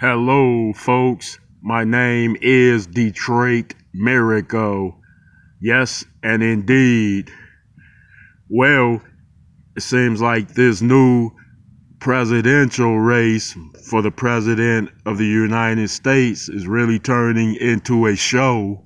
Hello, folks. My name is Detroit Miracle. Yes, and indeed. Well, it seems like this new presidential race for the president of the United States is really turning into a show.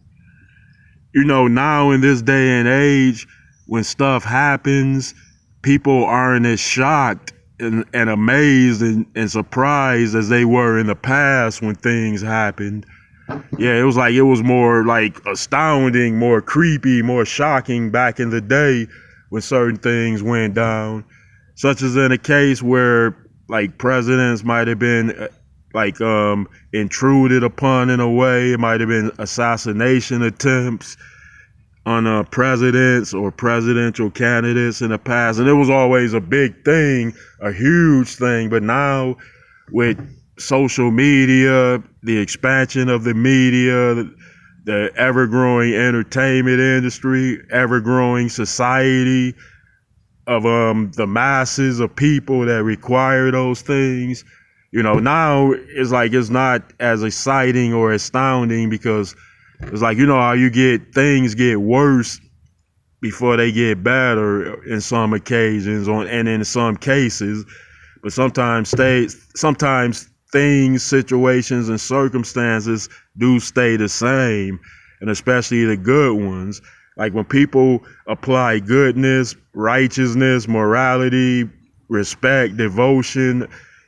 Now in this day and age, when stuff happens, people aren't as shocked and amazed and surprised as they were in the past when things happened. Yeah, it was more like astounding, more creepy, more shocking back in the day when certain things went down, such as in a case where like presidents might have been intruded upon in a way. It might have been assassination attempts on presidents or presidential candidates in the past, and it was always a big thing, a huge thing. But now with social media, the expansion of the media, the ever-growing entertainment industry, ever-growing society of the masses of people that require those things, now it's not as exciting or astounding, because it's like, how things get worse before they get better in some occasions and in some cases. But sometimes things, situations, and circumstances do stay the same, and especially the good ones. Like when people apply goodness, righteousness, morality, respect, devotion,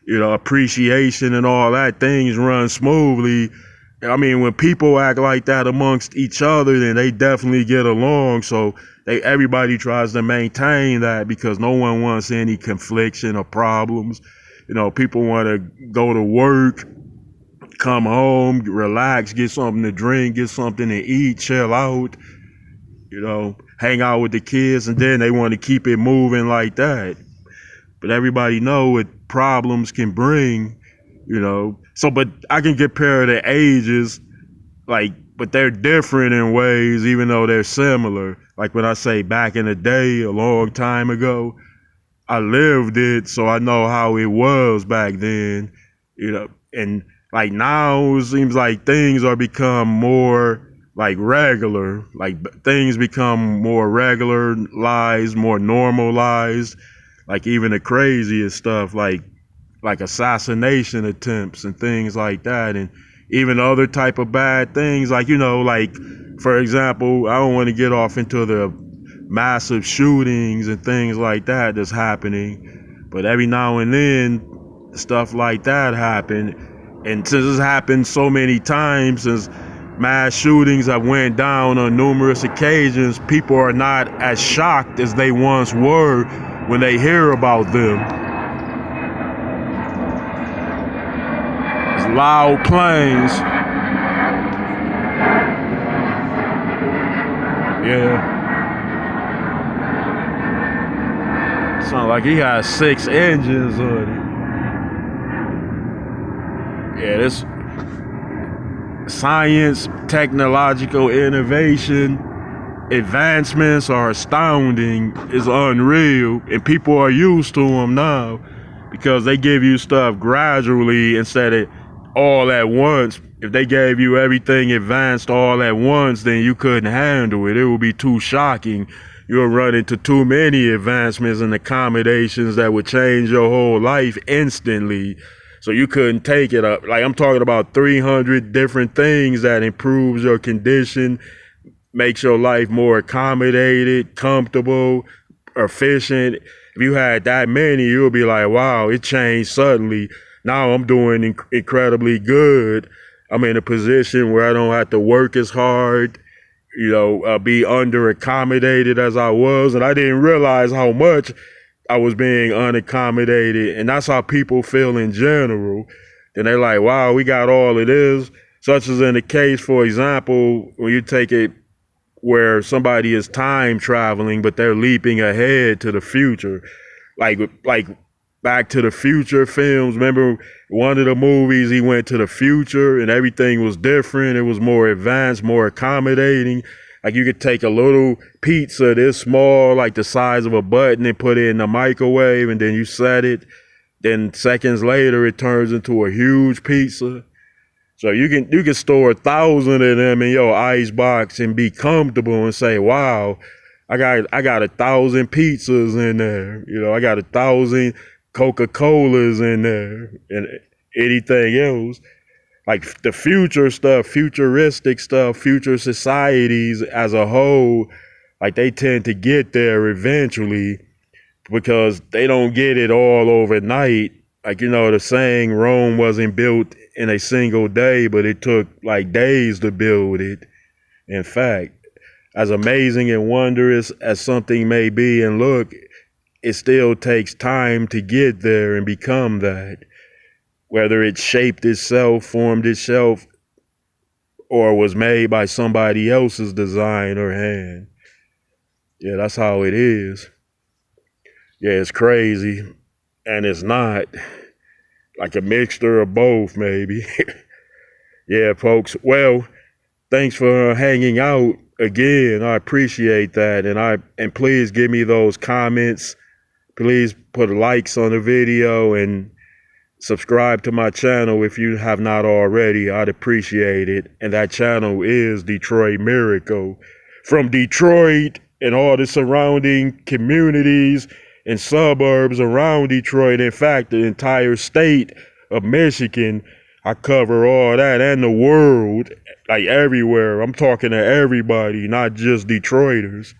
appreciation and all that, things run smoothly. I mean, when people act like that amongst each other, then they definitely get along. So everybody tries to maintain that, because no one wants any confliction or problems. People want to go to work, come home, relax, get something to drink, get something to eat, chill out, hang out with the kids, and then they want to keep it moving like that. But everybody know what problems can bring, So, but I can compare the ages, but they're different in ways, even though they're similar. Like when I say back in the day, a long time ago, I lived it, so I know how it was back then, and like now it seems like things are become more like regular, like things become more regularized, more normalized, like even the craziest stuff, like assassination attempts and things like that, and even other type of bad things, like for example, I don't want to get off into the massive shootings and things like that that's happening, but every now and then stuff like that happen. And since it's happened so many times, since mass shootings have went down on numerous occasions, people are not as shocked as they once were when they hear about them. It's loud planes. Yeah. Sound like he has 6 engines on it. Yeah, this science, technological innovation, advancements are astounding. It's unreal, and people are used to them now because they give you stuff gradually instead of all at once. If they gave you everything advanced all at once, then you couldn't handle it. It would be too shocking. You'll run into too many advancements and accommodations that would change your whole life instantly. So you couldn't take it up. Like, I'm talking about 300 different things that improves your condition, makes your life more accommodated, comfortable, efficient. If you had that many, you'll be like, wow, it changed suddenly. Now I'm doing incredibly good. I'm in a position where I don't have to work as hard, be under accommodated as I was. And I didn't realize how much I was being unaccommodated. And that's how people feel in general. And they're like, wow, we got all it is. Such as in the case, for example, when you take it where somebody is time traveling, but they're leaping ahead to the future, like Back to the Future films. Remember one of the movies, he went to the future and everything was different. It was more advanced, more accommodating. Like you could take a little pizza this small, like the size of a button, and put it in the microwave, and then you set it Then seconds later, it turns into a huge pizza. So you can store 1,000 of them in your ice box and be comfortable and say, "Wow, I got 1,000 pizzas in there. You know, I got 1,000 Coca-Colas in there and anything else." Like the future stuff, futuristic stuff, future societies as a whole, like they tend to get there eventually because they don't get it all overnight. Like, you know, the saying Rome wasn't built in a single day, but it took like days to build it. In fact, as amazing and wondrous as something may be and look, it still takes time to get there and become that. Whether it shaped itself, formed itself, or was made by somebody else's design or hand. Yeah, that's how it is. Yeah, it's crazy. And it's not. Like a mixture of both, maybe. Yeah, folks. Well, thanks for hanging out again. I appreciate that. And please give me those comments. Please put likes on the video and subscribe to my channel if you have not already. I'd appreciate it. And that channel is Detroit Miracle. From Detroit and all the surrounding communities and suburbs around Detroit, in fact, the entire state of Michigan, I cover all that, and the world, like everywhere. I'm talking to everybody, not just Detroiters.